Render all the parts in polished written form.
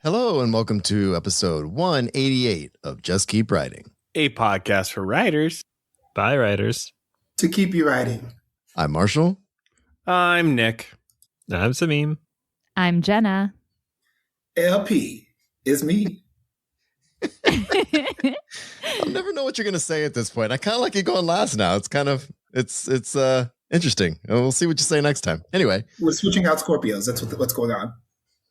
Hello and welcome to episode 188 of Just Keep Writing, a podcast for writers by writers to keep you writing. I'm Marshall. I'm Nick. I'm Sameem. I'm Jenna. LP is me. I'll never know what you're going to say at this point. I kind of like you going last now. It's kind of, it's interesting. We'll see what you say next time. Anyway. We're switching out Scorpios. That's what's going on.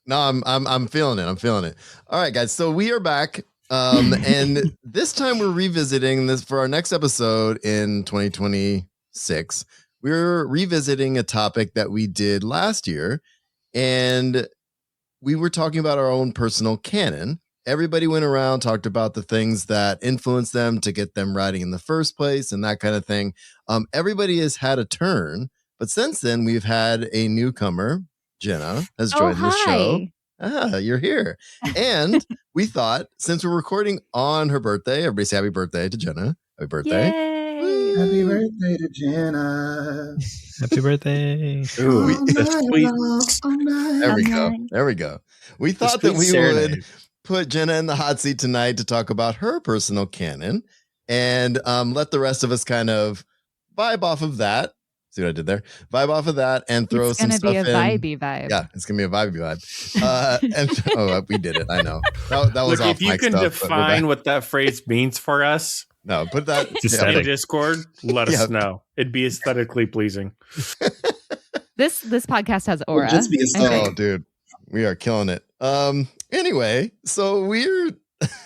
No, I'm feeling it. I'm feeling it. All right, guys. So we are back. And this time we're revisiting this for our next episode in 2026. We're revisiting a topic that we did last year. And we were talking about our own personal canon. Everybody went around, talked about the things that influenced them to get them writing in the first place and that kind of thing. Everybody has had a turn. But since then, we've had a newcomer. Jenna has joined the show. You're here. And we thought, since we're recording on her birthday, everybody say happy birthday to Jenna. Happy birthday. Yay. Happy birthday to Jenna. Happy birthday. Ooh, There we go. There we go. We thought that we would put Jenna in the hot seat tonight to talk about her personal canon and let the rest of us kind of vibe off of that. See what I did there? Vibe off of that and throw some stuff in. It's going to be a vibey vibe. Yeah, it's going to be a vibey vibe. We did it. I know. That was Look, off if you mic can stuff, define what that phrase means for us no, put that in Discord, let us know. It'd be aesthetically pleasing. This podcast has aura. Just be Oh, dude. We are killing it. Anyway, so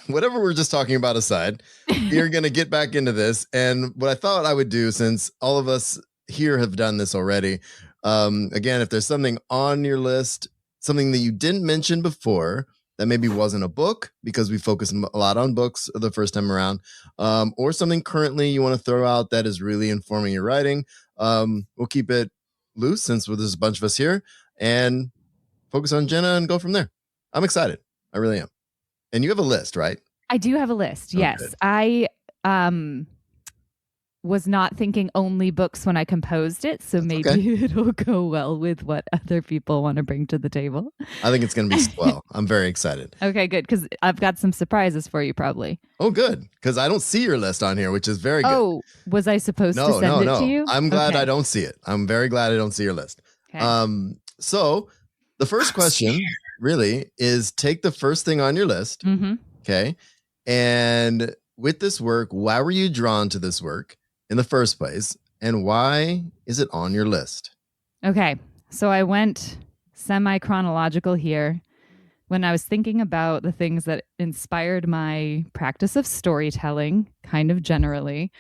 whatever we're just talking about aside, we're going to get back into this. And what I thought I would do, since all of us here have done this already, again, if there's something on your list, something that you didn't mention before that maybe wasn't a book, because we focus a lot on books the first time around, or something currently you want to throw out that is really informing your writing, we'll keep it loose since there's a bunch of us here and focus on Jenna and go from there. I'm excited. I really am. And you have a list, right? I do have a list. Yes. Good. I was not thinking only books when I composed it, so maybe it'll go well with what other people want to bring to the table. I think it's going to be swell. I'm very excited. Okay, good, because I've got some surprises for you probably. Oh, good, because I don't see your list on here, which is very good. Oh, was I supposed to send it to you? I'm glad I don't see it. I'm very glad I don't see your list. Okay. So the first question really is take the first thing on your list. Mm-hmm. Okay. And with this work, why were you drawn to this work in the first place? And why is it on your list? Okay. So I went semi-chronological here. When I was thinking about the things that inspired my practice of storytelling, kind of generally,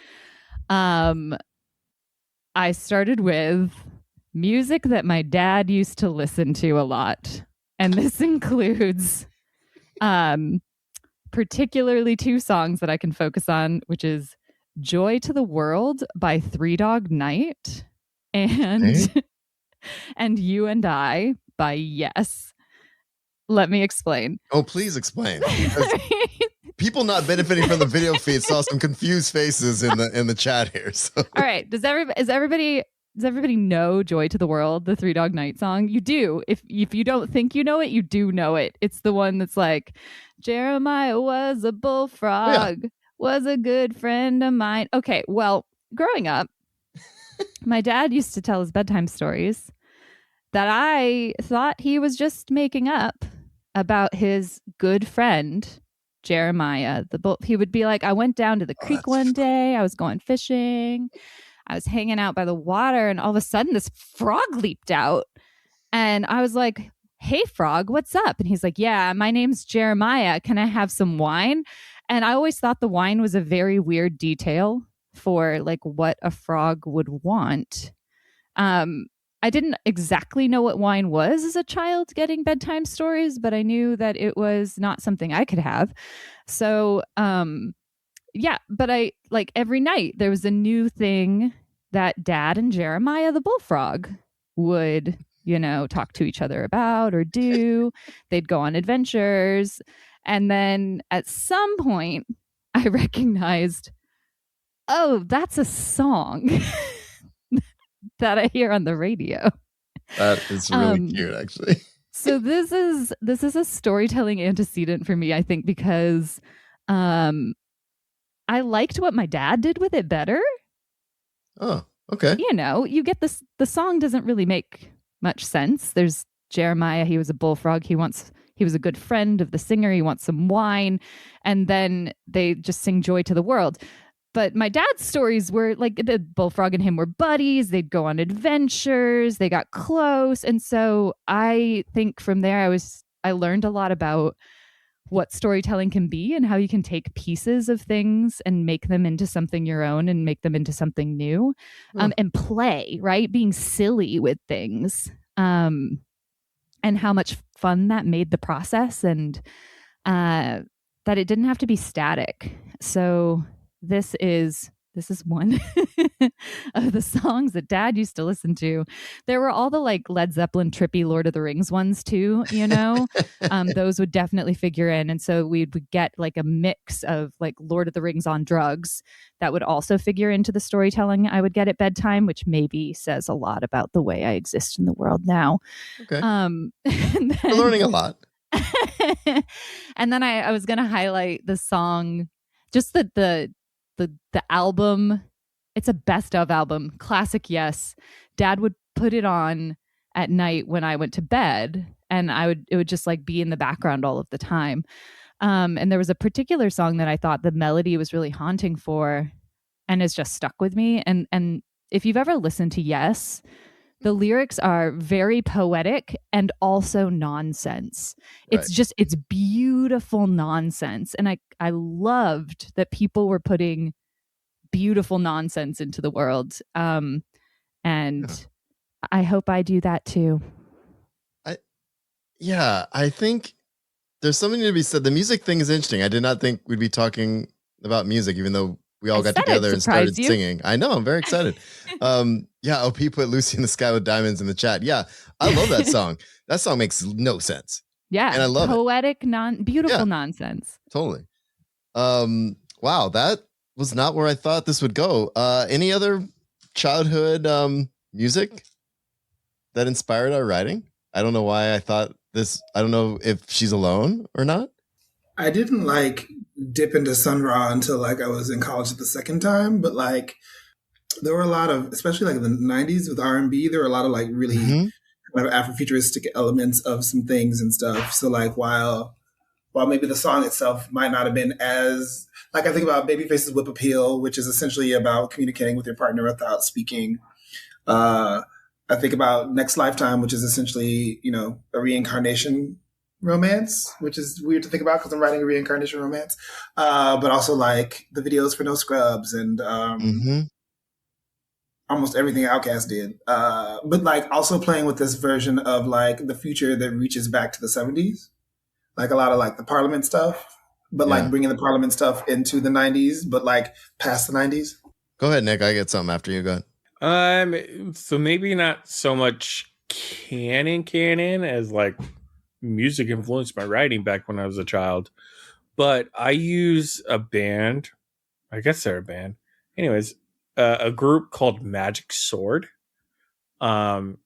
I started with music that my dad used to listen to a lot. And this includes particularly two songs that I can focus on, which is Joy to the World by Three Dog Night and You and I by Yes. Let me explain. Oh, please explain. People not benefiting from the video feed saw some confused faces in the chat here. So. All right. Does everybody know Joy to the World, the Three Dog Night song? You do. If you don't think you know it, you do know it. It's the one that's like, Jeremiah was a bullfrog, was a good friend of mine. Okay, well, growing up, my dad used to tell his bedtime stories that I thought he was just making up about his good friend, Jeremiah. He would be like, I went down to the creek one day. I was going fishing. I was hanging out by the water, and all of a sudden this frog leaped out. And I was like, hey, frog, what's up? And he's like, yeah, my name's Jeremiah. Can I have some wine? And I always thought the wine was a very weird detail for like what a frog would want. I didn't exactly know what wine was as a child getting bedtime stories, but I knew that it was not something I could have. So, but I like every night there was a new thing that Dad and Jeremiah the bullfrog would, talk to each other about or do. They'd go on adventures. And then at some point I recognized, oh, that's a song that I hear on the radio. That is really cute, actually. So this is a storytelling antecedent for me, I think, because I liked what my dad did with it better. Oh, okay. You know, you get this. The song doesn't really make much sense. There's Jeremiah. He was a bullfrog. He was a good friend of the singer. He wants some wine, and then they just sing "Joy to the World." But my dad's stories were like the bullfrog and him were buddies. They'd go on adventures. They got close, and so I think from there I learned a lot about what storytelling can be and how you can take pieces of things and make them into something your own and make them into something new, and play, right? Being silly with things, and how much fun that made the process, and that it didn't have to be static. So this is one of the songs that Dad used to listen to. There were all the like Led Zeppelin trippy Lord of the Rings ones too, you know. Those would definitely figure in, and so we would get like a mix of like Lord of the Rings on drugs that would also figure into the storytelling I would get at bedtime, which maybe says a lot about the way I exist in the world now. Okay. We're learning a lot. And then I was going to highlight the song, just the album. It's a best of album, classic. Yes, Dad would put it on at night when I went to bed, and it would just like be in the background all of the time. And there was a particular song that I thought the melody was really haunting for, and has just stuck with me. And if you've ever listened to Yes, the lyrics are very poetic and also nonsense. Right. It's beautiful nonsense. And I loved that people were putting beautiful nonsense into the world. And I hope I do that too. I think there's something to be said. The music thing is interesting. I did not think we'd be talking about music, even though we all got together and started singing. I know, I'm very excited. OP put Lucy in the Sky with Diamonds in the chat. Yeah, I love that song. That song makes no sense. Yeah, and I love poetic, beautiful nonsense. Totally. Wow, that was not where I thought this would go. Any other childhood music that inspired our writing? I don't know why I thought this. I don't know if she's alone or not. I didn't like dip into Sun Ra until like I was in college the second time, but like there were a lot of, especially like in the 90s with R&B, there were a lot of like really kind of Afrofuturistic elements of some things and stuff. So like while maybe the song itself might not have been as, like I think about Babyface's Whip Appeal, which is essentially about communicating with your partner without speaking. I think about Next Lifetime, which is essentially, you know, a reincarnation romance, which is weird to think about because I'm writing a reincarnation romance. But also like the videos for No Scrubs and almost everything Outkast did. But like also playing with this version of like the future that reaches back to the 70s. Like a lot of like the Parliament stuff, but like bringing the Parliament stuff into the 90s, but like past the 90s. Go ahead, Nick. I get something after you. Go ahead. So maybe not so much canon as like music influenced my writing back when I was a child, but I use a band. I guess they're a band. Anyways, a group called Magic Sword. And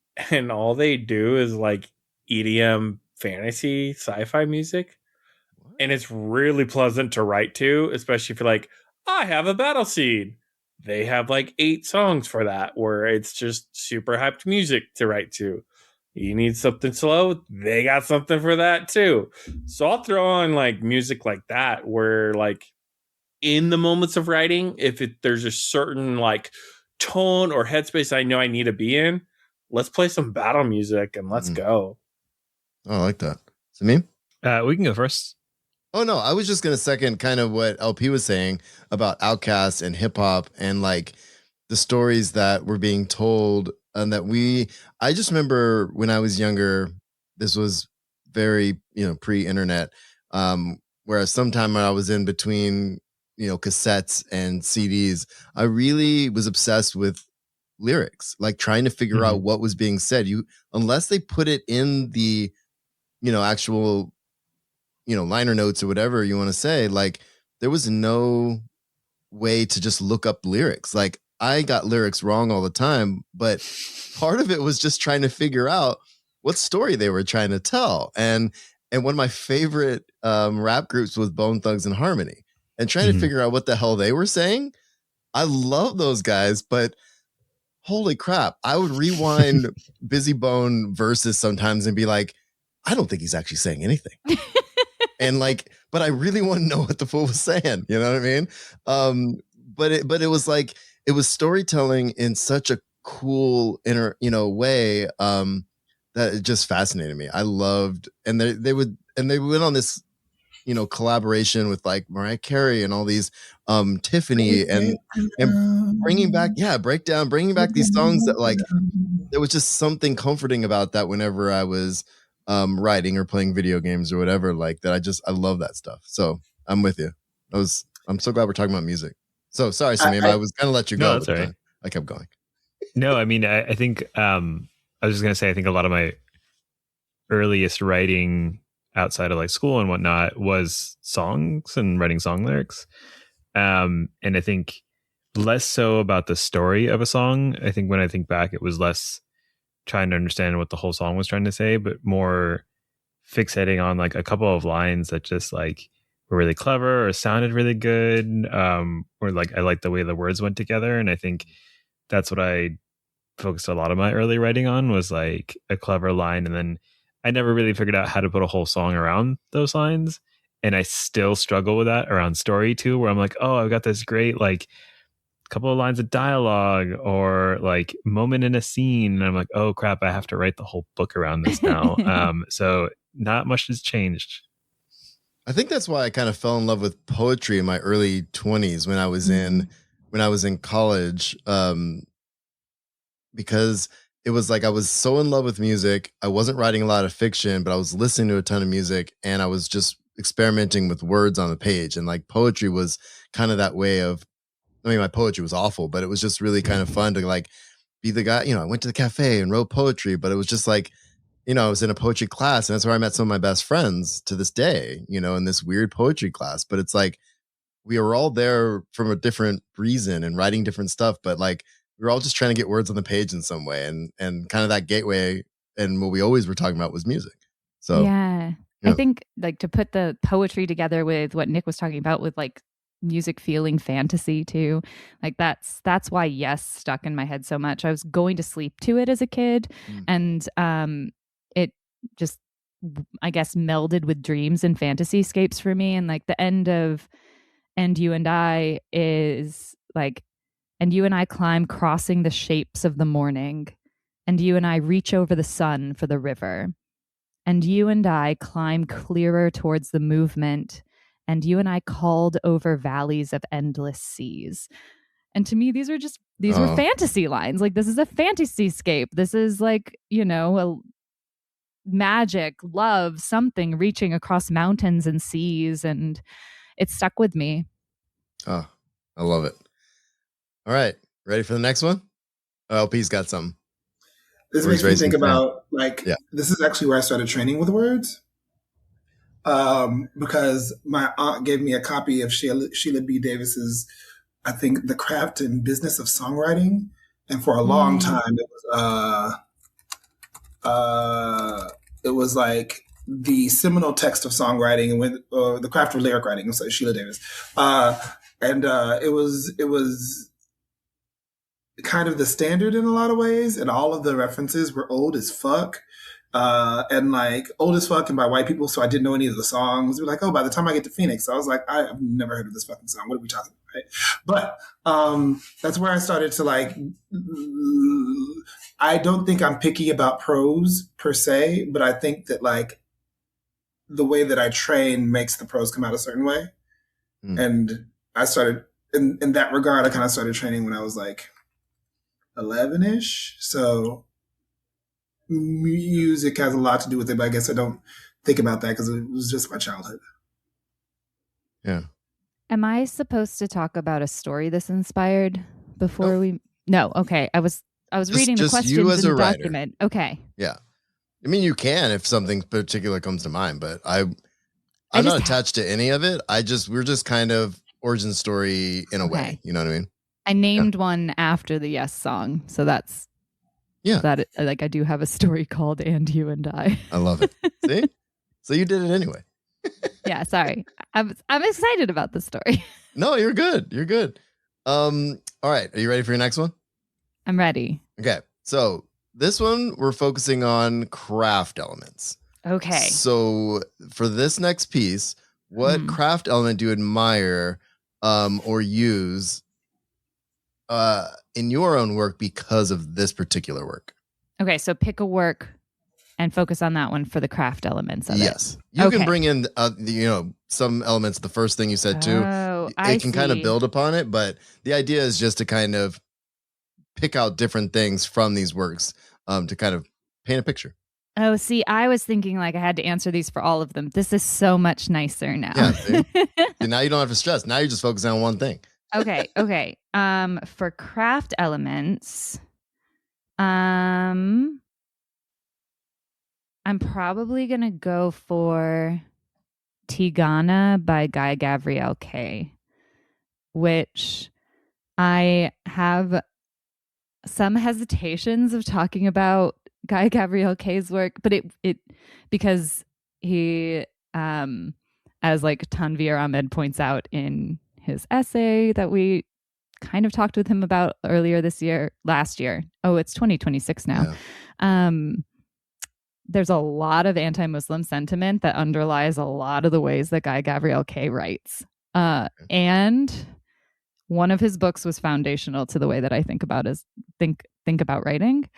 all they do is like EDM fantasy sci-fi music. And it's really pleasant to write to, especially if you're like, I have a battle scene. They have like 8 songs for that where it's just super hyped music to write to. You need something slow, they got something for that too. So I'll throw on like music like that where like in the moments of writing, if there's a certain like tone or headspace I know I need to be in, let's play some battle music and let's go. Oh, I like that. Sameem? We can go first. Oh, no, I was just going to second kind of what LP was saying about Outkast and hip hop and like the stories that were being told. And that I just remember when I was younger, this was very, pre-internet, whereas sometime when I was in between, cassettes and CDs, I really was obsessed with lyrics, like trying to figure out what was being said. Unless they put it in the, actual, liner notes or whatever you want to say, like there was no way to just look up lyrics. Like I got lyrics wrong all the time, but part of it was just trying to figure out what story they were trying to tell. And one of my favorite rap groups was Bone Thugs and Harmony, and trying to figure out what the hell they were saying. I love those guys, but holy crap, I would rewind Busy Bone verses sometimes and be like, I don't think he's actually saying anything. And like, but I really want to know what the fool was saying. You know what I mean? But it was like, it was storytelling in such a cool way that it just fascinated me. I loved, and they went on this collaboration with like Mariah Carey and all these Tiffany and bringing back bringing back these songs that like there was just something comforting about that whenever I was writing or playing video games or whatever like that. I love that stuff. So I'm with you. I'm so glad we're talking about music. So sorry, Sameem, I was gonna let you go. No, that's all right. I kept going. No, I mean, I think I was just gonna say I think a lot of my earliest writing outside of like school and whatnot was songs and writing song lyrics. And I think less so about the story of a song. I think when I think back, it was less trying to understand what the whole song was trying to say, but more fixating on like a couple of lines that just like were really clever or sounded really good. Or like I liked the way the words went together. And I think that's what I focused a lot of my early writing on, was like a clever line. And then I never really figured out how to put a whole song around those lines. And I still struggle with that around story too, where I'm like, oh, I've got this great like couple of lines of dialogue or like moment in a scene. And I'm like, oh crap, I have to write the whole book around this now. So not much has changed. I think that's why I kind of fell in love with poetry in my early 20s when I was in college. Because it was like I was so in love with music. I wasn't writing a lot of fiction, but I was listening to a ton of music, and I was just experimenting with words on the page. And like poetry was kind of that way of, I mean, my poetry was awful, but it was just really kind of fun to like be the guy, I went to the cafe and wrote poetry, but it was just like, I was in a poetry class, and that's where I met some of my best friends to this day, in this weird poetry class. But it's like, we were all there from a different reason and writing different stuff, but like, we were all just trying to get words on the page in some way, and kind of that gateway. And what we always were talking about was music. So yeah. I think like to put the poetry together with what Nick was talking about with like music feeling fantasy too, like that's why Yes stuck in my head so much. I was going to sleep to it as a kid, and it just, I guess, melded with dreams and fantasy scapes for me. And like the end of "And You and I" is like, "And you and I climb, crossing the shapes of the morning. And you and I reach over the sun for the river. And you and I climb clearer towards the movement. And you and I called over valleys of endless seas." And to me, these were fantasy lines. Like, this is a fantasy scape. This is like, a magic, love, something reaching across mountains and seas. And it stuck with me. Oh, I love it. All right. Ready for the next one? LP's got something. This makes me think about, this is actually where I started training with words. Because my aunt gave me a copy of Sheila B. Davis's, I think, The Craft and Business of Songwriting. And for a long time, it was like the seminal text of songwriting, and with The Craft of Lyric Writing. So Sheila Davis. It was kind of the standard in a lot of ways, and all of the references were old as fuck, and like old as fuck, and by white people, so I didn't know any of the songs. We're like, oh, by the time I get to Phoenix, I was like, I've never heard of this fucking song. What are we talking about, right? But that's where I started to like, I don't think I'm picky about prose per se, but I think that like the way that I train makes the prose come out a certain way. And I started, in that regard, I kind of started training when I was like 11-ish. So music has a lot to do with it, but I guess I don't think about that because it was just my childhood. Yeah. Am I supposed to talk about a story this inspired before we? No. Okay. I was reading the questions you as in a the writer. document. Okay. Yeah. I mean, you can if something particular comes to mind, but I'm not attached to any of it. We're just kind of origin story in a way. You know what I mean? I named one after the Yes song, so that's Yeah. That like I do have a story called And You and I. I love it. See? So you did it anyway. Yeah, sorry. I'm excited about the story. No, you're good. You're good. All right. Are you ready for your next one? I'm ready. Okay. So this one, we're focusing on craft elements. Okay. So for this next piece, what craft element do you admire or use in your own work because of this particular work? Okay, so pick a work and focus on that one for the craft elements of it. Yes. You can bring in, some elements, the first thing you said too. Oh, It can kind of build upon it, but the idea is just to kind of pick out different things from these works to kind of paint a picture. Oh, see, I was thinking like I had to answer these for all of them. This is so much nicer now. Yeah, see? And now you don't have to stress. Now you're just focusing on one thing. Okay. For craft elements, I'm probably gonna go for Tigana by Guy Gavriel Kay, which I have some hesitations of talking about Guy Gavriel Kay's work, but it because he, as like Tanvir Ahmed points out in his essay that we kind of talked with him about last year. Oh, it's 2026 now. Yeah. There's a lot of anti-Muslim sentiment that underlies a lot of the ways that Guy Gavriel Kay writes. And one of his books was foundational to the way that I think about writing.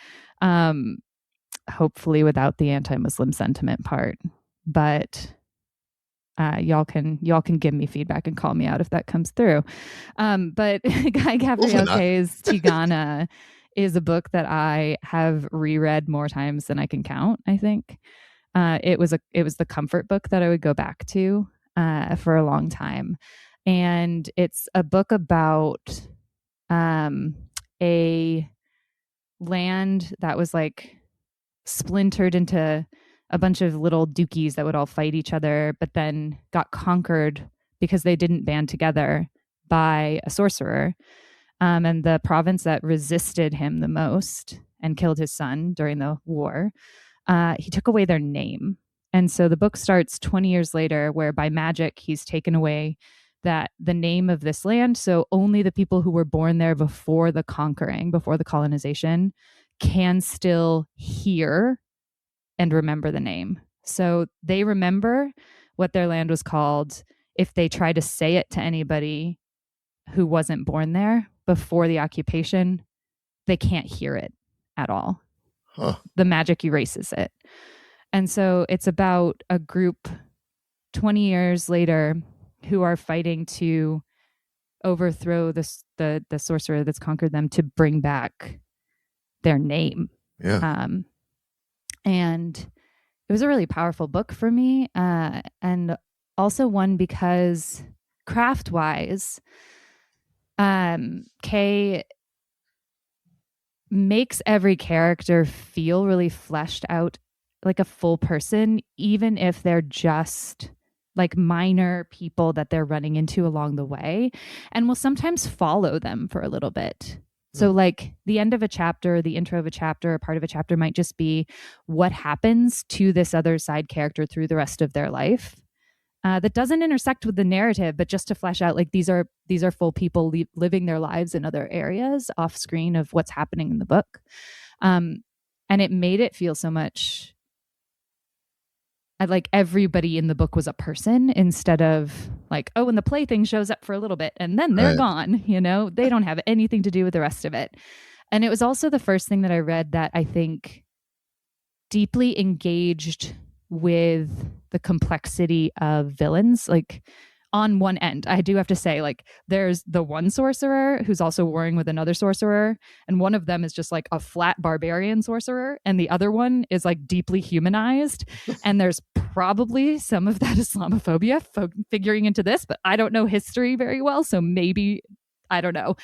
Hopefully without the anti-Muslim sentiment part. But y'all can give me feedback and call me out if that comes through. But Guy Gavriel Kay's Tigana is a book that I have reread more times than I can count, I think. It was the comfort book that I would go back to for a long time. And it's a book about a land that was like splintered into a bunch of little dookies that would all fight each other, but then got conquered because they didn't band together by a sorcerer. And the province that resisted him the most and killed his son during the war, he took away their name. And so the book starts 20 years later, where by magic, he's taken away the name of this land. So only the people who were born there before the conquering, before the colonization, can still hear and remember the name. So they remember what their land was called. If they try to say it to anybody who wasn't born there before the occupation, they can't hear it at all. Huh. The magic erases it. And so it's about a group 20 years later who are fighting to overthrow the sorcerer that's conquered them to bring back their name. Yeah. And it was a really powerful book for me. And also one because craft-wise, Kay makes every character feel really fleshed out like a full person, even if they're just like minor people that they're running into along the way, and will sometimes follow them for a little bit. So like the end of a chapter, the intro of a chapter, a part of a chapter might just be what happens to this other side character through the rest of their life. That doesn't intersect with the narrative, but just to flesh out like these are full people living their lives in other areas off screen of what's happening in the book. And it made it feel so much like everybody in the book was a person instead of like, oh, and the plaything shows up for a little bit and then they're gone, they don't have anything to do with the rest of it. And it was also the first thing that I read that I think deeply engaged with the complexity of villains. Like on one end, I do have to say, like, there's the one sorcerer who's also warring with another sorcerer, and one of them is just like a flat barbarian sorcerer, and the other one is like deeply humanized. And there's probably some of that Islamophobia figuring into this, but I don't know history very well, so maybe I don't know.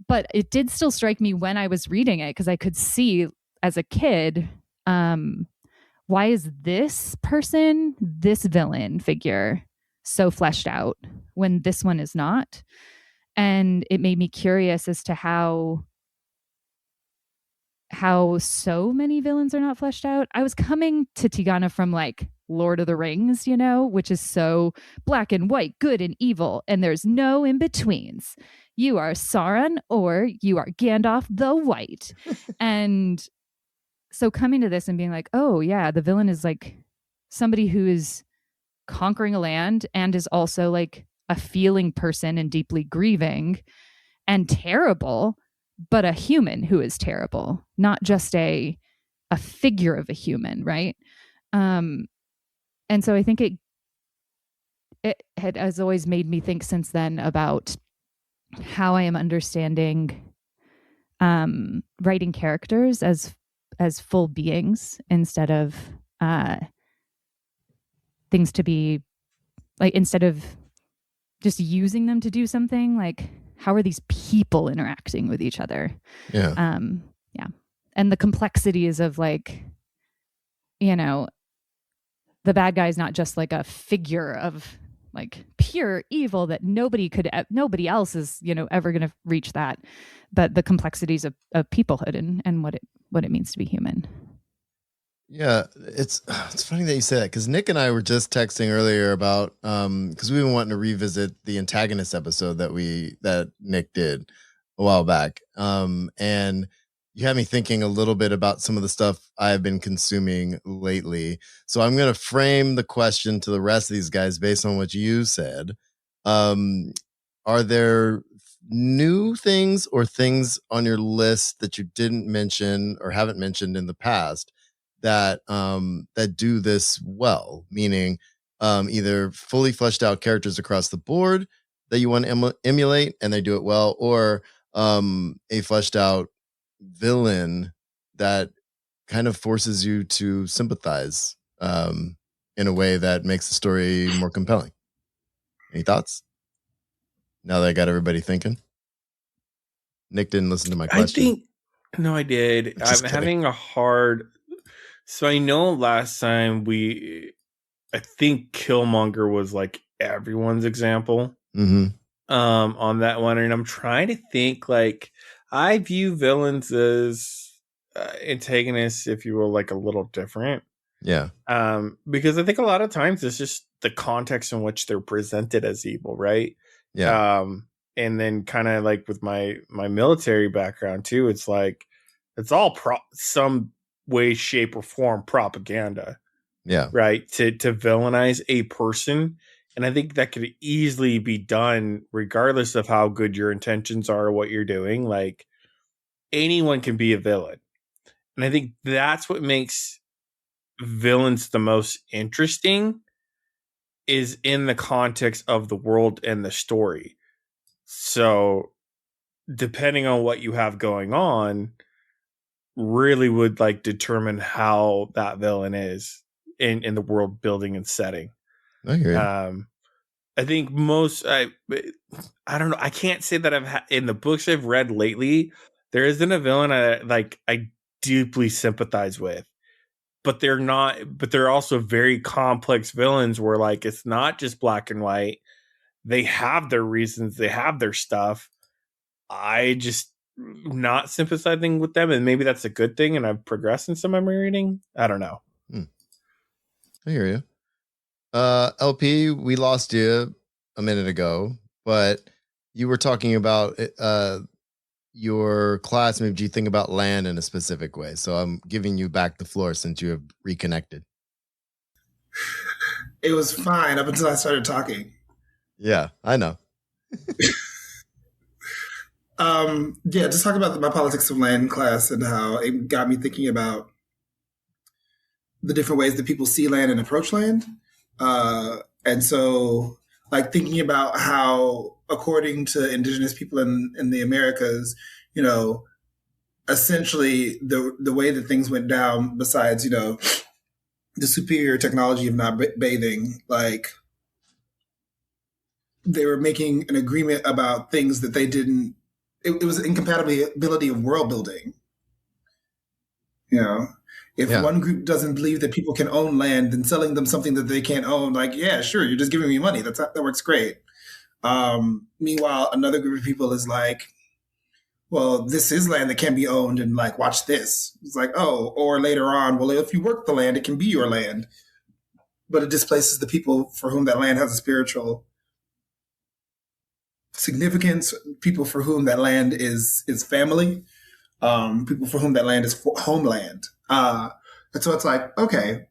But it did still strike me when I was reading it, because I could see as a kid, why is this person, this villain figure, so fleshed out when this one is not? And it made me curious as to how how so many villains are not fleshed out. I was coming to Tigana from like Lord of the Rings, you know, which is so black and white, good and evil, and there's no in-betweens. You are Sauron or you are Gandalf the White. And so coming to this and being like, oh yeah, the villain is like somebody who is conquering a land and is also like a feeling person and deeply grieving and terrible, but a human who is terrible, not just a figure of a human, right? And so I think it has always made me think since then about how I am understanding writing characters as full beings instead of things to be like, instead of just using them to do something, like how are these people interacting with each other? Yeah. Yeah. And the complexities of like, you know, the bad guy is not just like a figure of like pure evil that nobody else is, you know, ever going to reach that, but the complexities of peoplehood and what it means to be human. Yeah, it's funny that you say that, because Nick and I were just texting earlier about because we've been wanting to revisit the antagonist episode that Nick did a while back, and you had me thinking a little bit about some of the stuff I've been consuming lately. So I'm going to frame the question to the rest of these guys based on what you said. Are there new things or things on your list that you didn't mention or haven't mentioned in the past that do this well, meaning either fully fleshed out characters across the board that you want to emulate and they do it well, or a fleshed out villain that kind of forces you to sympathize in a way that makes the story more compelling? Any thoughts? Now that I got everybody thinking. Nick didn't listen to my question. I did. Just I'm kidding. having a hard. So I know last time I think Killmonger was like everyone's example on that one, and I'm trying to think, like, I view villains as antagonists, if you will, like a little different. Yeah. Because I think a lot of times it's just the context in which they're presented as evil, right? Yeah. And then kind of like with my military background too, it's like it's all some way, shape, or form propaganda. Yeah. Right. To villainize a person. And I think that could easily be done regardless of how good your intentions are or what you're doing. Like, anyone can be a villain. And I think that's what makes villains the most interesting, is in the context of the world and the story. So depending on what you have going on really would like determine how that villain is in the world building and setting. I hear you. I think I don't know. I can't say that in the books I've read lately, there isn't a villain I deeply sympathize with, but they're also very complex villains where like, it's not just black and white. They have their reasons. They have their stuff. I just not sympathizing with them. And maybe that's a good thing. And I've progressed in some of my reading. I don't know. I hear you. LP, we lost you a minute ago, but you were talking about your class made you think about land in a specific way. So I'm giving you back the floor since you have reconnected. It was fine up until I started talking. Yeah, I know. Just talk about my politics of land class and how it got me thinking about the different ways that people see land and approach land. And so, like, thinking about how, according to indigenous people in the Americas, you know, essentially the way that things went down, besides, you know, the superior technology of not bathing, like, they were making an agreement about things that they didn't. It was incompatibility of world building. You know, if one group doesn't believe that people can own land, then selling them something that they can't own, like, yeah, sure, you're just giving me money. That works great. Meanwhile, another group of people is like, well, this is land that can be owned, and like, watch this. It's like, oh, or later on, well, if you work the land, it can be your land. But it displaces the people for whom that land has a spiritual significance, people for whom that land is family, people for whom that land is homeland. And so it's like, okay,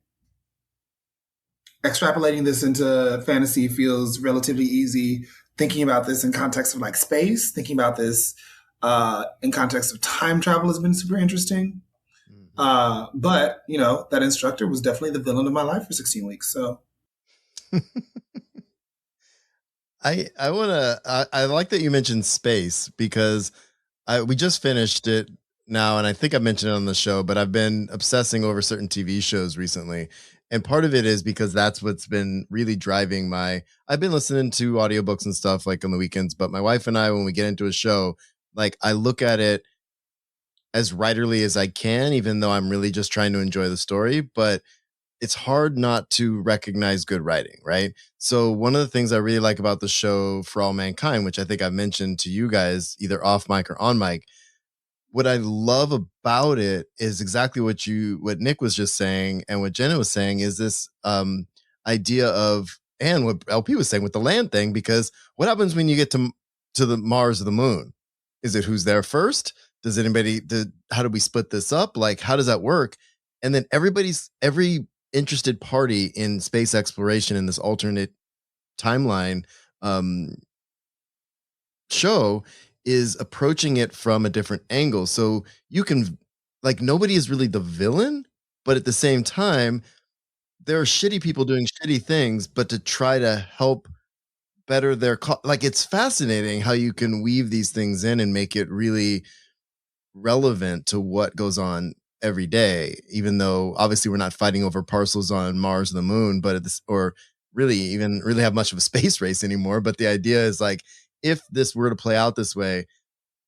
extrapolating this into fantasy feels relatively easy. Thinking about this in context of like space, thinking about this in context of time travel has been super interesting. But, you know, that instructor was definitely the villain of my life for 16 weeks. So I like that you mentioned space, because we just finished it now, and I think I mentioned it on the show, but I've been obsessing over certain TV shows recently. And part of it is because that's what's been really driving I've been listening to audiobooks and stuff like on the weekends, but my wife and I, when we get into a show, like I look at it as writerly as I can, even though I'm really just trying to enjoy the story, but it's hard not to recognize good writing, right? So one of the things I really like about the show For All Mankind, which I think I've mentioned to you guys either off mic or on mic, what I love about it is exactly what Nick was just saying and what Jenna was saying is this idea of, and what LP was saying with the land thing, because what happens when you get to the Mars or the moon? Is it who's there first? How do we split this up? Like, how does that work? And then every interested party in space exploration in this alternate timeline show is approaching it from a different angle. So you can, like, nobody is really the villain, but at the same time, there are shitty people doing shitty things, but to try to help better their like, it's fascinating how you can weave these things in and make it really relevant to what goes on every day, even though obviously we're not fighting over parcels on Mars or the moon, but or really even really have much of a space race anymore. But the idea is like, if this were to play out this way,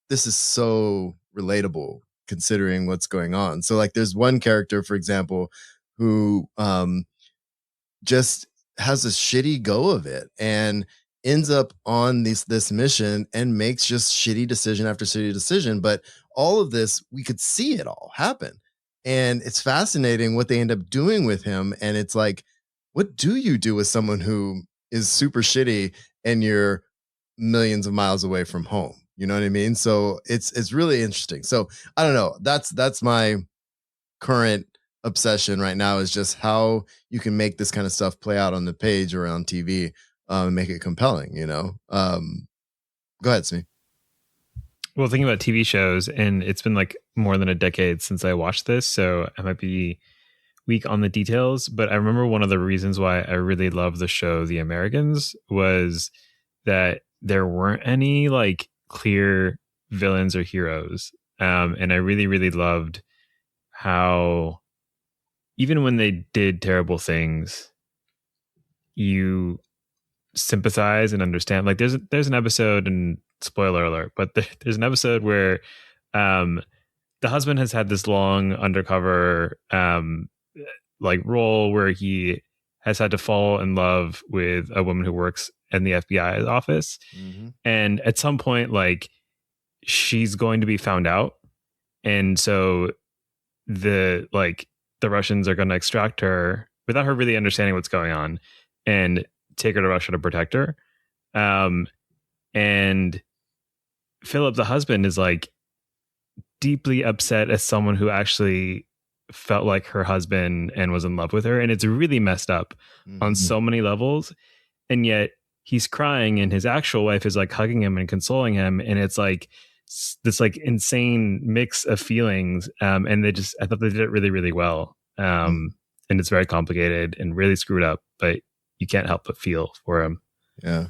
this is so relatable considering what's going on. So like there's one character, for example, who just has a shitty go of it and ends up on this mission and makes just shitty decision after shitty decision. But all of this, we could see it all happen. And it's fascinating what they end up doing with him. And it's like, what do you do with someone who is super shitty and you're millions of miles away from home? You know what I mean? So it's really interesting. So I don't know. That's my current obsession right now, is just how you can make this kind of stuff play out on the page or on TV and make it compelling, you know? Go ahead, Smee. Well, thinking about TV shows, and it's been like more than a decade since I watched this, so I might be weak on the details, but I remember one of the reasons why I really loved the show The Americans was that there weren't any like clear villains or heroes. And I really, really loved how even when they did terrible things, you sympathize and understand. Like there's an episode, and spoiler alert, but there's an episode where the husband has had this long undercover like role where he has had to fall in love with a woman who works in the FBI office. Mm-hmm. And at some point, like, she's going to be found out. And so the Russians are going to extract her without her really understanding what's going on and take her to Russia to protect her. And Philip, the husband, is like deeply upset as someone who actually felt like her husband and was in love with her. And it's really messed up on so many levels. And yet he's crying and his actual wife is like hugging him and consoling him. And it's like this like insane mix of feelings. And I thought they did it really, really well. And it's very complicated and really screwed up, but you can't help but feel for him. Yeah.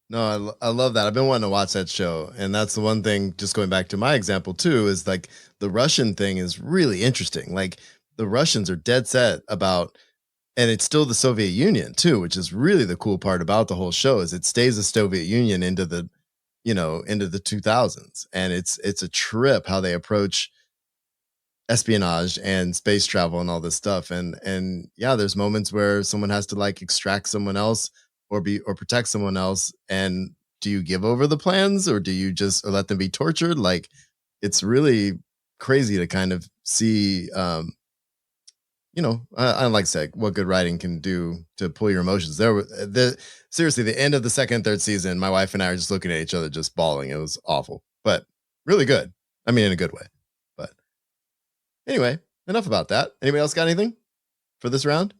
No, I love that. I've been wanting to watch that show. And that's the one thing, just going back to my example too, is like the Russian thing is really interesting. Like the Russians are dead set about, and it's still the Soviet Union too, which is really the cool part about the whole show, is it stays the Soviet Union into the 2000s. And it's a trip how they approach espionage and space travel and all this stuff. And yeah, there's moments where someone has to like extract someone else or protect someone else, and do you give over the plans, or do you just let them be tortured? Like, it's really crazy to kind of see, I like to say what good writing can do to pull your emotions. Seriously, the end of the second and third season, my wife and I are just looking at each other, just bawling. It was awful, but really good. I mean, in a good way. But anyway, enough about that. Anybody else got anything for this round?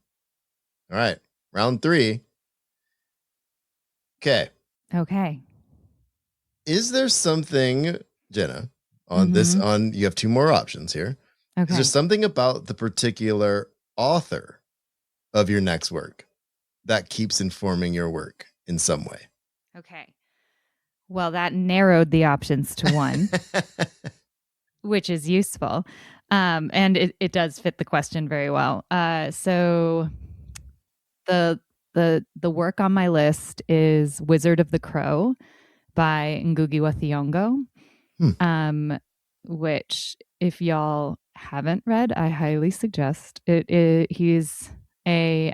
All right, round 3. Okay. Is there something, Jenna, on you have 2 more options here. Okay. Is there something about the particular author of your next work that keeps informing your work in some way? Okay. Well, that narrowed the options to 1, which is useful. And it does fit the question very well. So the work on my list is Wizard of the Crow by Ngugi wa Thiong'o, which, if y'all haven't read, I highly suggest it. He's a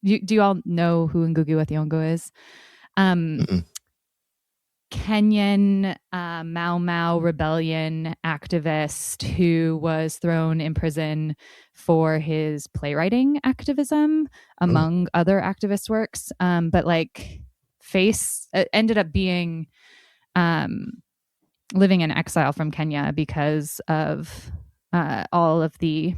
do you all know who Ngugi wa Thiong'o is? Kenyan Mau Mau rebellion activist who was thrown in prison for his playwriting activism, among other activist works, but like ended up being living in exile from Kenya because of all of the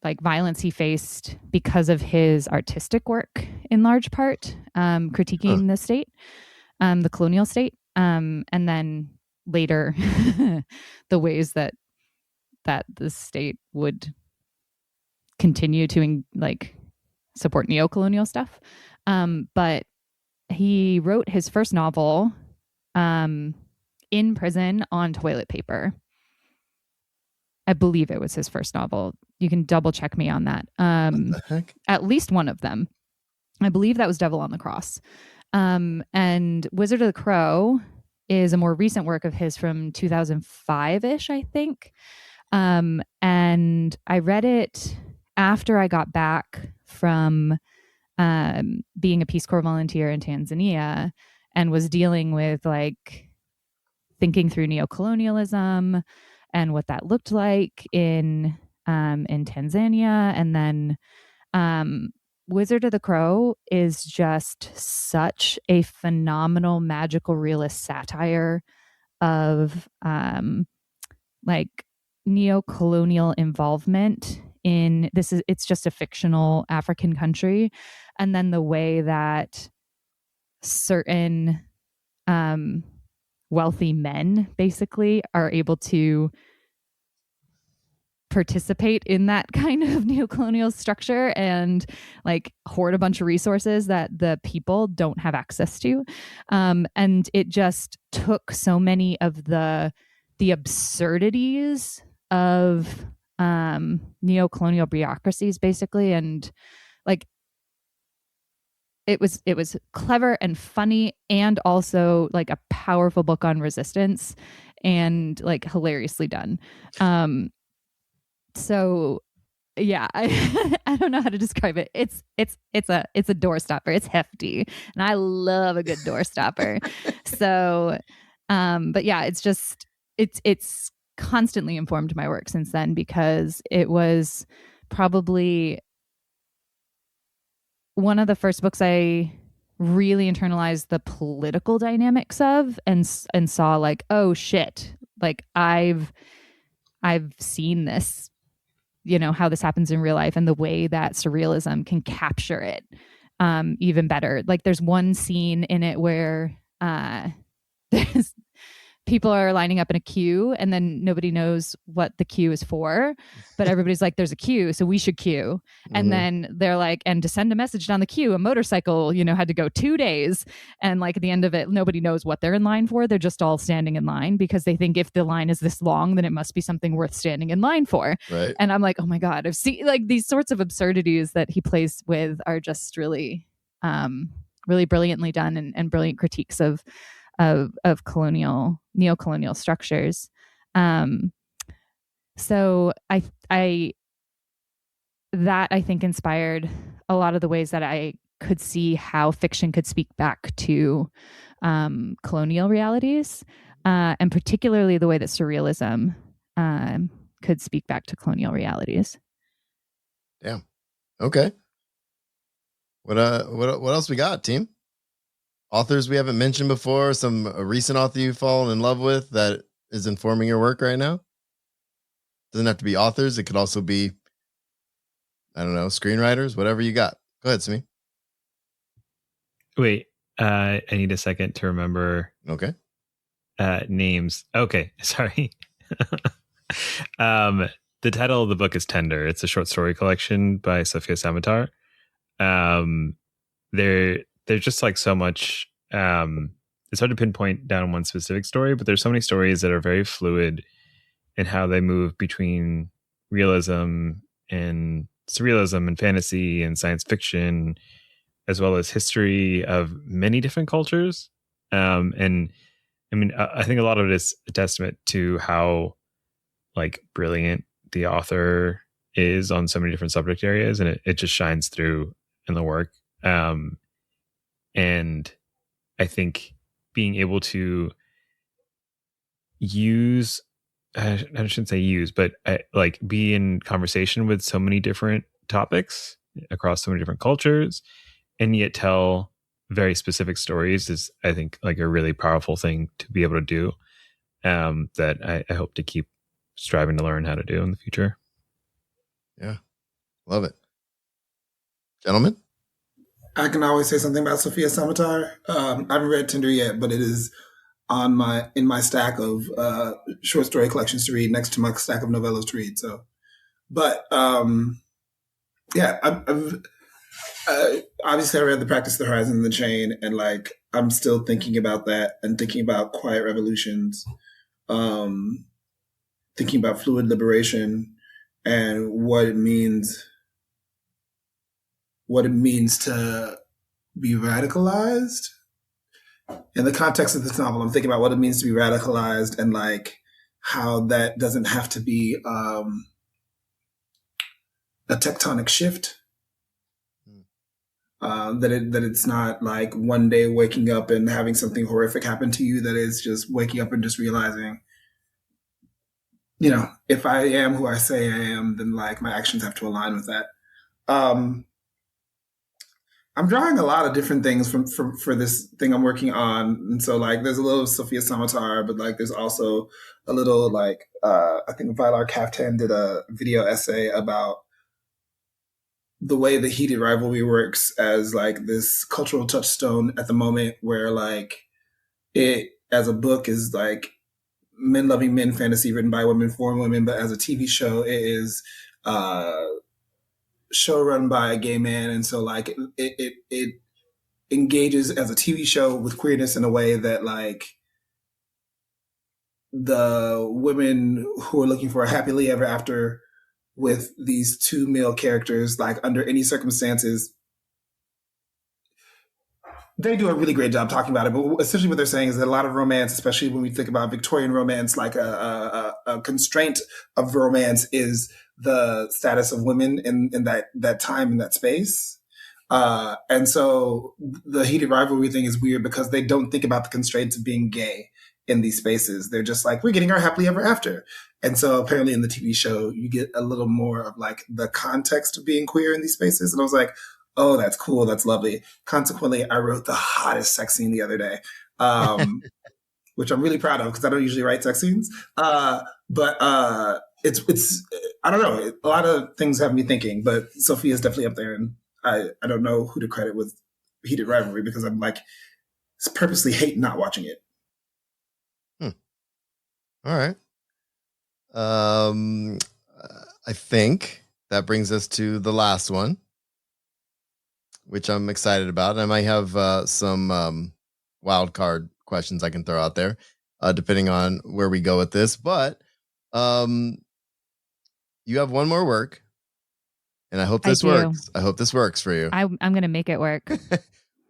like violence he faced because of his artistic work, in large part, critiquing the state, the colonial state, and then later the ways that the state would continue to support neocolonial stuff. But he wrote his first novel in prison on toilet paper. I believe it was his first novel. You can double check me on that. What the heck? At least one of them. I believe that was Devil on the Cross. And Wizard of the Crow is a more recent work of his from 2005-ish, I think. And I read it after I got back from being a Peace Corps volunteer in Tanzania and was dealing with thinking through neocolonialism and what that looked like in Tanzania. And then Wizard of the Crow is just such a phenomenal magical realist satire of neocolonial involvement in it's just a fictional African country, and then the way that certain wealthy men basically are able to participate in that kind of neocolonial structure and hoard a bunch of resources that the people don't have access to. And it just took so many of the absurdities of neocolonial bureaucracies basically, and it was clever and funny, and also a powerful book on resistance, and hilariously done. So yeah, I don't know how to describe it. It's a door stopper. It's hefty, and I love a good door stopper. So but yeah, it's constantly informed my work since then, because it was probably one of the first books I really internalized the political dynamics of, and saw oh shit, I've seen this, how this happens in real life, and the way that surrealism can capture it even better. There's one scene in it where there's people are lining up in a queue, and then nobody knows what the queue is for, but everybody's there's a queue, so we should queue. And then they're and to send a message down the queue, a motorcycle, had to go 2 days. And at the end of it, nobody knows what they're in line for. They're just all standing in line because they think if the line is this long, then it must be something worth standing in line for. Right. And I'm oh my God, I've seen these sorts of absurdities that he plays with are just really, really brilliantly done, and brilliant critiques of neocolonial structures. So I think inspired a lot of the ways that I could see how fiction could speak back to colonial realities, and particularly the way that surrealism could speak back to colonial realities. Damn. Okay. What else we got, team? Authors we haven't mentioned before, some recent author you've fallen in love with that is informing your work right now? Doesn't have to be authors. It could also be, I don't know, screenwriters, whatever you got. Go ahead, Sameem. Wait, I need a second to remember. Okay. Names. Okay, sorry. The title of the book is Tender. It's a short story collection by Sofia Samatar. There's just like so much. It's hard to pinpoint down one specific story, but there's so many stories that are very fluid in how they move between realism and surrealism and fantasy and science fiction, as well as history of many different cultures. And I mean, I think a lot of it is a testament to how like brilliant the author is on so many different subject areas, and it just shines through in the work. And I think being able to use, I shouldn't say use, but like be in conversation with so many different topics across so many different cultures, and yet tell very specific stories is, I think, like a really powerful thing to be able to do, that I hope to keep striving to learn how to do in the future. Yeah. Love it. Gentlemen? I can always say something about Sofia Samatar. I haven't read Tinder yet, but it is in my stack of short story collections to read, next to my stack of novellas to read. So, but yeah, I've obviously I read The Practice of the Horizon and the Chain, and like I'm still thinking about that and thinking about quiet revolutions, thinking about fluid liberation and what it means to be radicalized. In the context of this novel, I'm thinking about what it means to be radicalized and like how that doesn't have to be a tectonic shift. That it's not like one day waking up and having something horrific happen to you. That is just waking up and just realizing, you know, if I am who I say I am, then like my actions have to align with that. I'm drawing a lot of different things for this thing I'm working on. And so like there's a little Sofia Samatar, but like there's also a little like I think Vilar Kaftan did a video essay about the way the Heated Rivalry works as like this cultural touchstone at the moment, where like it as a book is like men loving men fantasy written by women for women, but as a TV show it is show run by a gay man, and so like it engages as a TV show with queerness in a way that like the women who are looking for a happily ever after with these two male characters, like under any circumstances, they do a really great job talking about it. But essentially what they're saying is that a lot of romance, especially when we think about Victorian romance, like a constraint of romance is the status of women in that time, in that space. And so the Heated Rivalry thing is weird because they don't think about the constraints of being gay in these spaces. They're just like, we're getting our happily ever after. And so apparently in the TV show, you get a little more of like the context of being queer in these spaces. And I was like, oh, that's cool. That's lovely. Consequently, I wrote the hottest sex scene the other day, which I'm really proud of because I don't usually write sex scenes. But it's I don't know. A lot of things have me thinking, but Sophia's definitely up there. And I don't know who to credit with Heated Rivalry because I'm like purposely hate not watching it. All right. I think that brings us to the last one, which I'm excited about. I might have some wild card questions I can throw out there, depending on where we go with this. But you have one more work, and I hope this works. I hope this works for you. I'm going to make it work.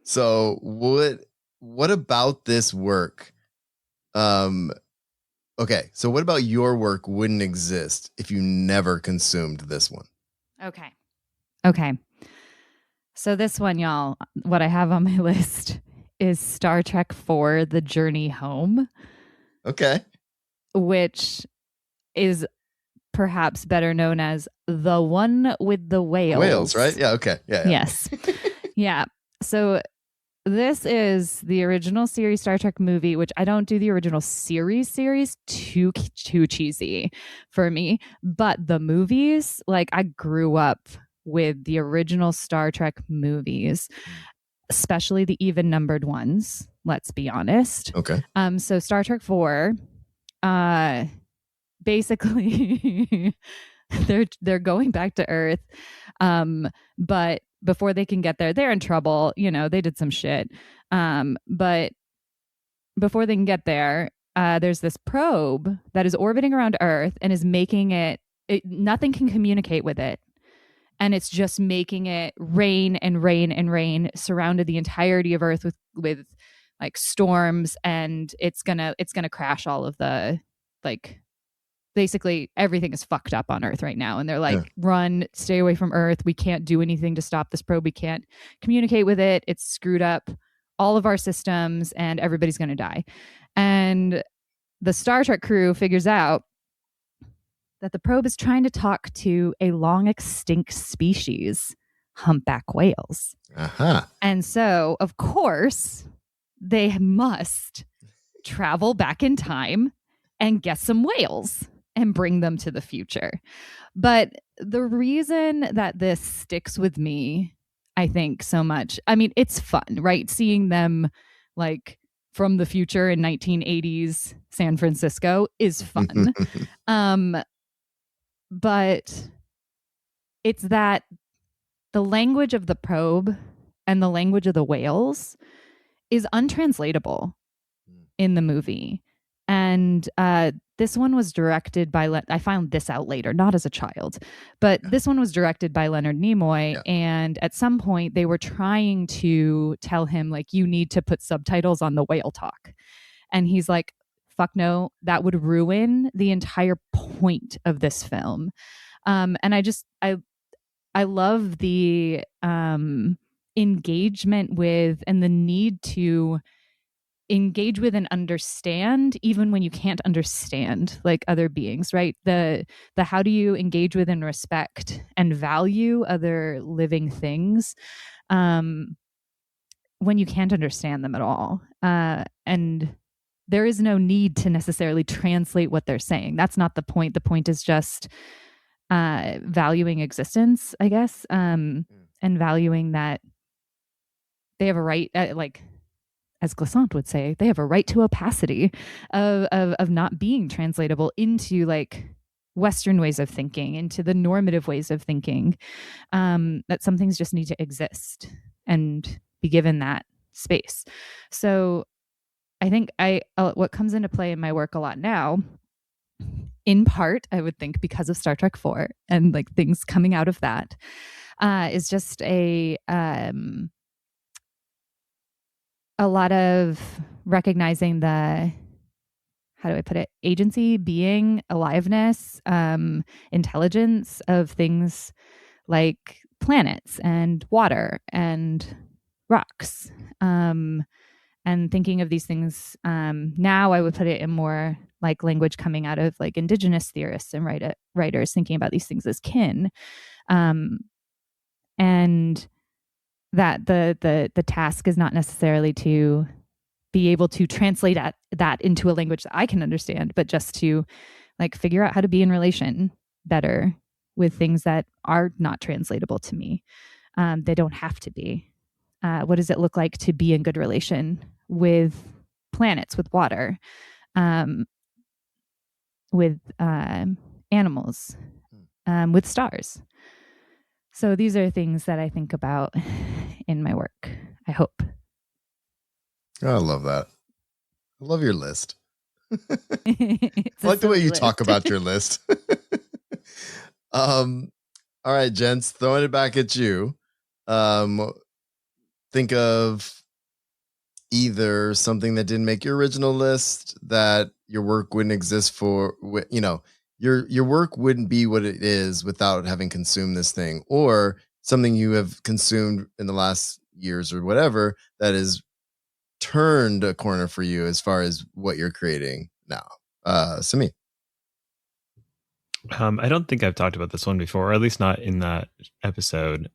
So what about this work? Okay, so what about your work wouldn't exist if you never consumed this one? Okay. So this one, y'all, what I have on my list is Star Trek IV: The Journey Home. Okay. Which is perhaps better known as the one with the whales. Whales, right? Yeah, okay. Yeah. Yes. Yeah. So this is the original series Star Trek movie, which I don't do the original series too cheesy for me. But the movies, like I grew up with the original Star Trek movies, especially the even numbered ones, let's be honest. Okay. So Star Trek 4, basically they're going back to Earth, but before they can get there, they're in trouble. You know, they did some shit, but before they can get there, there's this probe that is orbiting around Earth and is making it nothing can communicate with it, and it's just making it rain and rain and rain, surrounded the entirety of Earth with like storms, and it's gonna crash all of the, like, basically everything is fucked up on Earth right now. And they're like, run, stay away from Earth. We can't do anything to stop this probe. We can't communicate with it. It's screwed up all of our systems and everybody's going to die. And the Star Trek crew figures out that the probe is trying to talk to a long extinct species, humpback whales. Uh-huh. And so, of course, they must travel back in time and get some whales and bring them to the future. But the reason that this sticks with me, I think, so much, I mean, it's fun, right? Seeing them like from the future in 1980s San Francisco is fun. But it's that the language of the probe and the language of the whales is untranslatable in the movie. And this one was directed by, I found this out later, not as a child, but this one was directed by Leonard Nimoy. Yeah. And at some point they were trying to tell him, like, you need to put subtitles on the whale talk. And he's like, fuck no, that would ruin the entire point of this film. And I love the engagement with and the need to engage with and understand even when you can't understand, like, other beings, right? The how do you engage with and respect and value other living things when you can't understand them at all. And there is no need to necessarily translate what they're saying. That's not the point. The point is just valuing existence, I guess, and valuing that they have a right, like, as Glissant would say, they have a right to opacity of not being translatable into, like, Western ways of thinking, into the normative ways of thinking, that some things just need to exist and be given that space. So I think what comes into play in my work a lot now, in part, I would think because of Star Trek 4 and, like, things coming out of that, is just a lot of recognizing the, how do I put it, agency, being, aliveness, intelligence of things like planets and water and rocks, and thinking of these things. Now I would put it in more like language coming out of, like, indigenous theorists and writers thinking about these things as kin, and that the task is not necessarily to be able to translate that into a language that I can understand, but just to, like, figure out how to be in relation better with things that are not translatable to me. They don't have to be. What does it look like to be in good relation with planets, with water, with animals, with stars? So these are things that I think about in my work, I hope. Oh, I love that. I love your list. I like the way you talk about your list. All right, gents, throwing it back at you. Think of either something that didn't make your original list, that your work wouldn't exist for, you know, your work wouldn't be what it is without having consumed this thing, or something you have consumed in the last years or whatever that has turned a corner for you as far as what you're creating now? Sameem. I don't think I've talked about this one before, or at least not in that episode.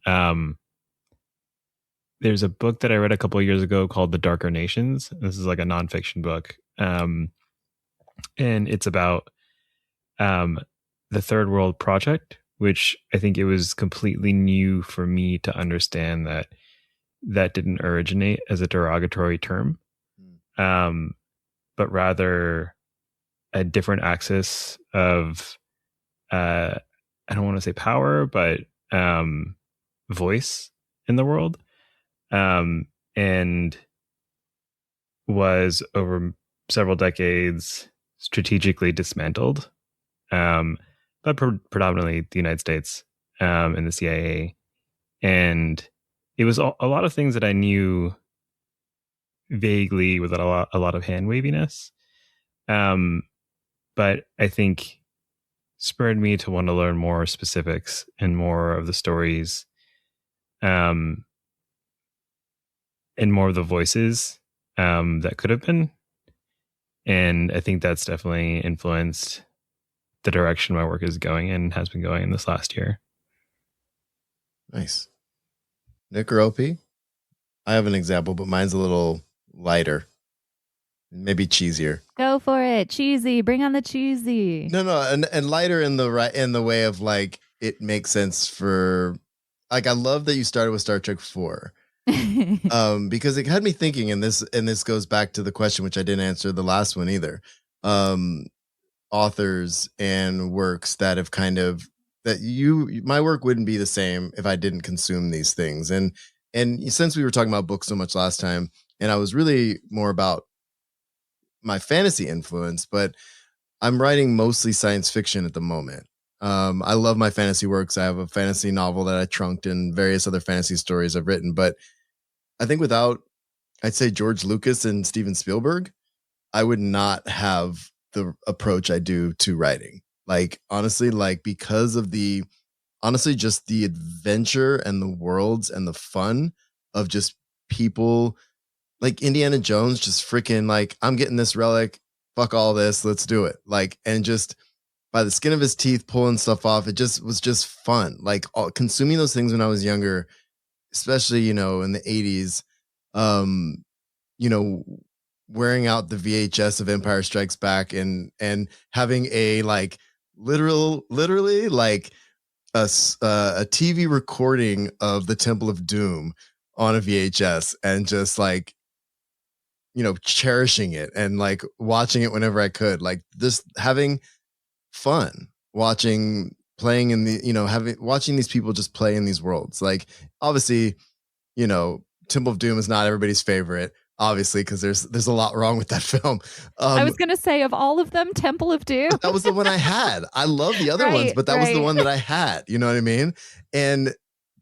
There's a book that I read a couple of years ago called The Darker Nations. This is like a nonfiction book. And it's about the Third World Project, which I think it was completely new for me to understand that didn't originate as a derogatory term, but rather a different axis of, I don't want to say power, but voice in the world. And was over several decades strategically dismantled, but predominantly the United States and the CIA. And it was a lot of things that I knew vaguely with a lot of hand waviness. But I think spurred me to want to learn more specifics and more of the stories, and more of the voices that could have been. And I think that's definitely influenced the direction my work is going and has been going in this last year. Nice. Nick or OP? I have an example, but mine's a little lighter, maybe cheesier. Go for it. Cheesy. Bring on the cheesy. No, and lighter in the way of like it makes sense for, like, I love that you started with Star Trek 4. Because it had me thinking, and this goes back to the question which I didn't answer the last one either. Authors and works that have kind of my work wouldn't be the same if I didn't consume these things. And since we were talking about books so much last time, and I was really more about my fantasy influence, but I'm writing mostly science fiction at the moment. I love my fantasy works. I have a fantasy novel that I trunked and various other fantasy stories I've written. But I think without, I'd say, George Lucas and Steven Spielberg, I would not have the approach I do to writing. Like, honestly, like, because of just the adventure and the worlds and the fun of just people like Indiana Jones, just freaking like, I'm getting this relic, fuck all this, let's do it. Like, and just by the skin of his teeth, pulling stuff off. It just was just fun. Like, consuming those things when I was younger, especially, in the 80s, wearing out the VHS of Empire Strikes Back and having a like literally like a TV recording of the Temple of Doom on a VHS and just like, cherishing it and like watching it whenever I could, like just having fun watching playing in the watching these people just play in these worlds. Like, obviously, Temple of Doom is not everybody's favorite, obviously, because there's a lot wrong with that film. I was gonna say, of all of them, Temple of Doom, that was the one I had. I love the other ones, but that was the one that I had, you know what I mean? And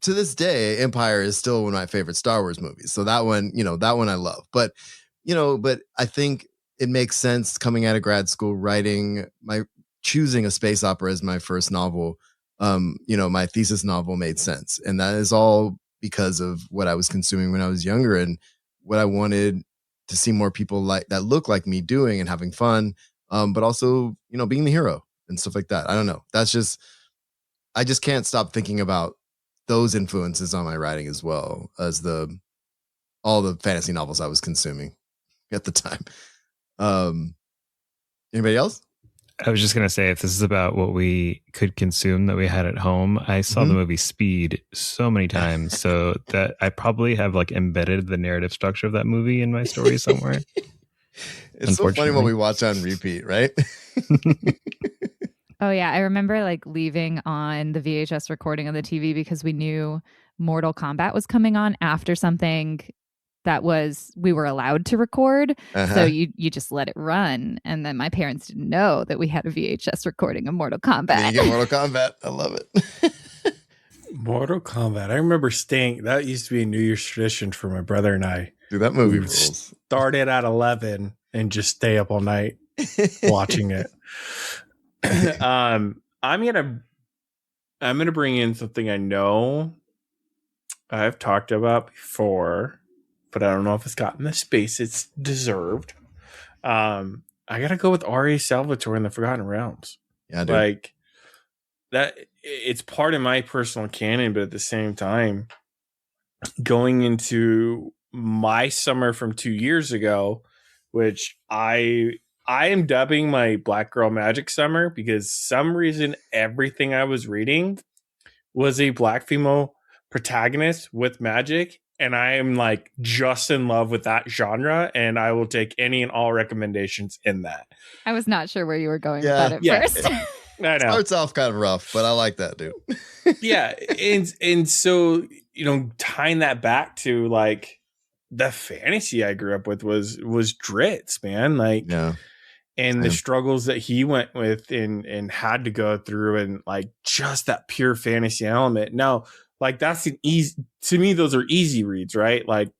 to this day, Empire is still one of my favorite Star Wars movies, so that one I love. But but I think it makes sense coming out of grad school, choosing a space opera as my first novel. My thesis novel made sense, and that is all because of what I was consuming when I was younger and what I wanted to see more people like that look like me doing and having fun, but also being the hero and stuff like that. I don't know. I just can't stop thinking about those influences on my writing as well as all the fantasy novels I was consuming at the time. Anybody else? I was just going to say, if this is about what we could consume that we had at home, I saw the movie Speed so many times, so that I probably have like embedded the narrative structure of that movie in my story somewhere. It's so funny what we watch on repeat, right? Oh yeah, I remember like leaving on the VHS recording on the TV because we knew Mortal Kombat was coming on after something that we were allowed to record. So you just let it run. And then my parents didn't know that we had a VHS recording of Mortal Kombat. You get Mortal Kombat. I love it. Mortal Kombat. I remember that used to be a New Year's tradition for my brother and I. Dude, that movie we would start it at 11 and just stay up all night watching it. I'm gonna bring in something I know I've talked about before, but I don't know if it's gotten the space it's deserved. I gotta go with R.A. Salvatore in the Forgotten Realms. Yeah, dude. Like that, it's part of my personal canon, but at the same time, going into my summer from 2 years ago, which I am dubbing my Black Girl Magic summer, because some reason everything I was reading was a Black female protagonist with magic, and I am like just in love with that genre, and I will take any and all recommendations in that. I was not sure where you were going with that at first. I know. Starts off kind of rough, but I like that, dude. Yeah, and so, you know, tying that back to like the fantasy I grew up with was Dritz, man. Like, Yeah. and the struggles that he went with and had to go through, and like just that pure fantasy element. Now, like that's an easy, to me, those are easy reads, right? Like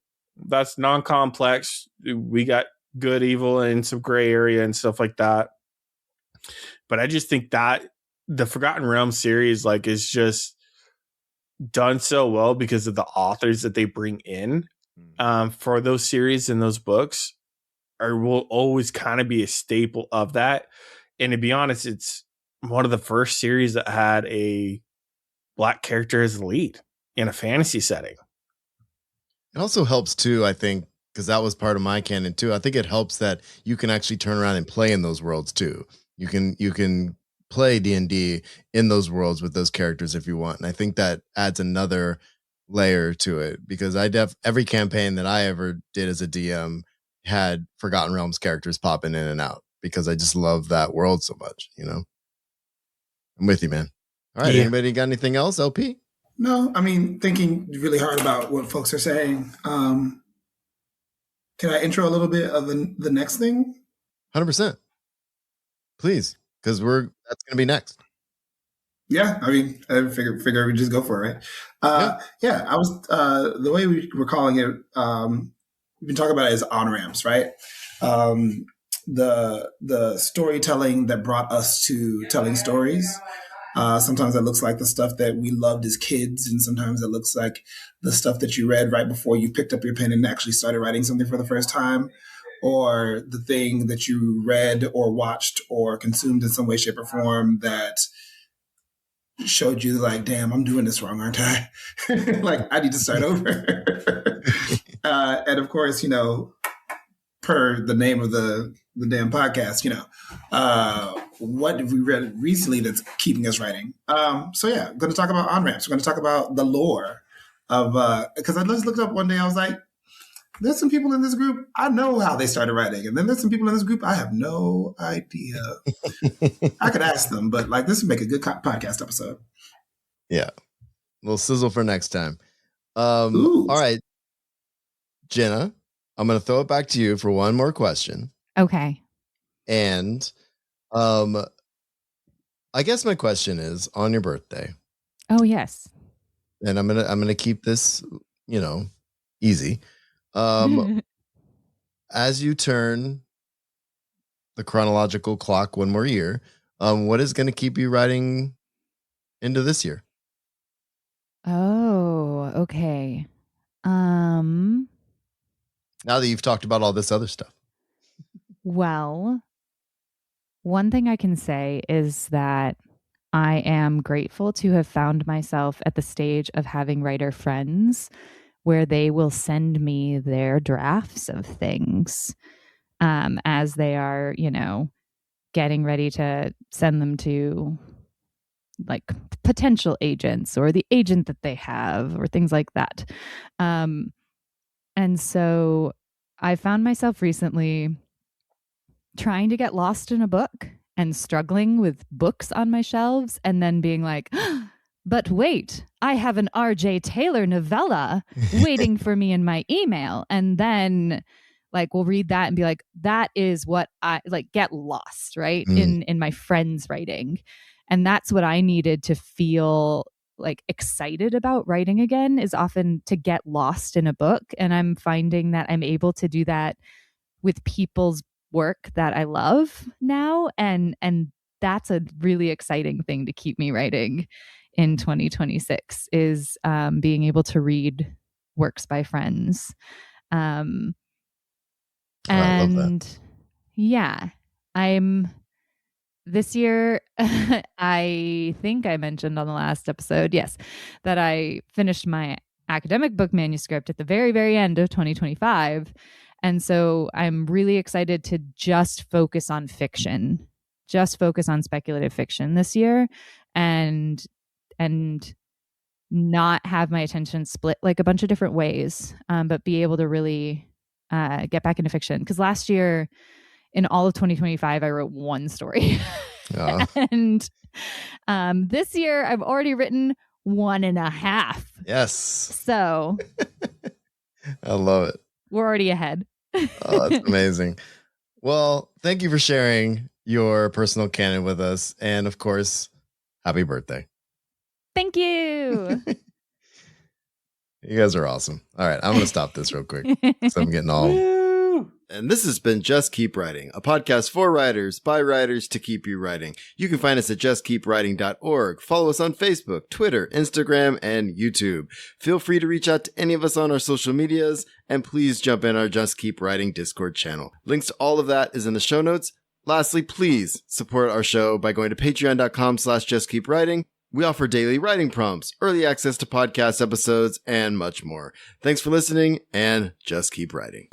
that's non-complex. We got good, evil, and some gray area and stuff like that. But I just think that the Forgotten Realms series like is just done so well because of the authors that they bring in for those series and those books will always kind of be a staple of that. And to be honest, it's one of the first series that had a Black character as the lead in a fantasy setting. It also helps too, I think, because that was part of my canon too. I think it helps that you can actually turn around and play in those worlds too. You can play D&D in those worlds with those characters if you want. And I think that adds another layer to it, because every campaign that I ever did as a DM had Forgotten Realms characters popping in and out, because I just love that world so much, you know? I'm with you, man. All right. Yeah. Anybody got anything else, LP? No, I mean, thinking really hard about what folks are saying. Can I intro a little bit of the next thing? 100%. Please, because that's going to be next. Yeah, I mean, I figure we just go for it, right? Yeah, I was the way we were calling it. We've been talking about it as on-ramps, right? The storytelling that brought us to telling stories. Sometimes it looks like the stuff that we loved as kids, and sometimes it looks like the stuff that you read right before you picked up your pen and actually started writing something for the first time, or the thing that you read or watched or consumed in some way, shape, or form that showed you like, damn, I'm doing this wrong, aren't I? Like, I need to start over. And of course, you know, per the name of the damn podcast, you know, what have we read recently that's keeping us writing? So yeah, I'm going to talk about on-ramps. We're going to talk about the lore of, because I just looked up one day, I was like, there's some people in this group, I know how they started writing. And then there's some people in this group, I have no idea. I could ask them, but like, this would make a good podcast episode. Yeah. A little sizzle for next time. All right. Jenna, I'm going to throw it back to you for one more question. Okay. And I guess my question is, on your birthday. Oh, yes. And I'm going to keep this, you know, easy. As you turn the chronological clock one more year, what is going to keep you writing into this year? Oh, okay. Now that you've talked about all this other stuff. Well, one thing I can say is that I am grateful to have found myself at the stage of having writer friends where they will send me their drafts of things as they are, you know, getting ready to send them to like potential agents or the agent that they have or things like that. And so I found myself recently trying to get lost in a book and struggling with books on my shelves and then being like, but wait, I have an R.J. Taylor novella waiting for me in my email. And then like, we'll read that and be like, that is what I like, get lost, right? In my friend's writing. And that's what I needed to feel like excited about writing again, is often to get lost in a book. And I'm finding that I'm able to do that with people's work that I love now. And that's a really exciting thing to keep me writing in 2026 is being able to read works by friends. I love that. Yeah, this year, I think I mentioned on the last episode, yes, that I finished my academic book manuscript at the very, very end of 2025. And so I'm really excited to just focus on fiction, just focus on speculative fiction this year, and not have my attention split like a bunch of different ways, but be able to really get back into fiction. Because last year, in all of 2025, I wrote one story. And this year, I've already written 1.5. Yes. So I love it. We're already ahead. Oh, that's amazing. Well, thank you for sharing your personal canon with us. And of course, happy birthday. Thank you. You guys are awesome. All right, I'm going to stop this real quick because I'm getting all... And this has been Just Keep Writing, a podcast for writers, by writers, to keep you writing. You can find us at justkeepwriting.org. Follow us on Facebook, Twitter, Instagram, and YouTube. Feel free to reach out to any of us on our social medias, and please jump in our Just Keep Writing Discord channel. Links to all of that is in the show notes. Lastly, please support our show by going to patreon.com/justkeepwriting. We offer daily writing prompts, early access to podcast episodes, and much more. Thanks for listening, and just keep writing.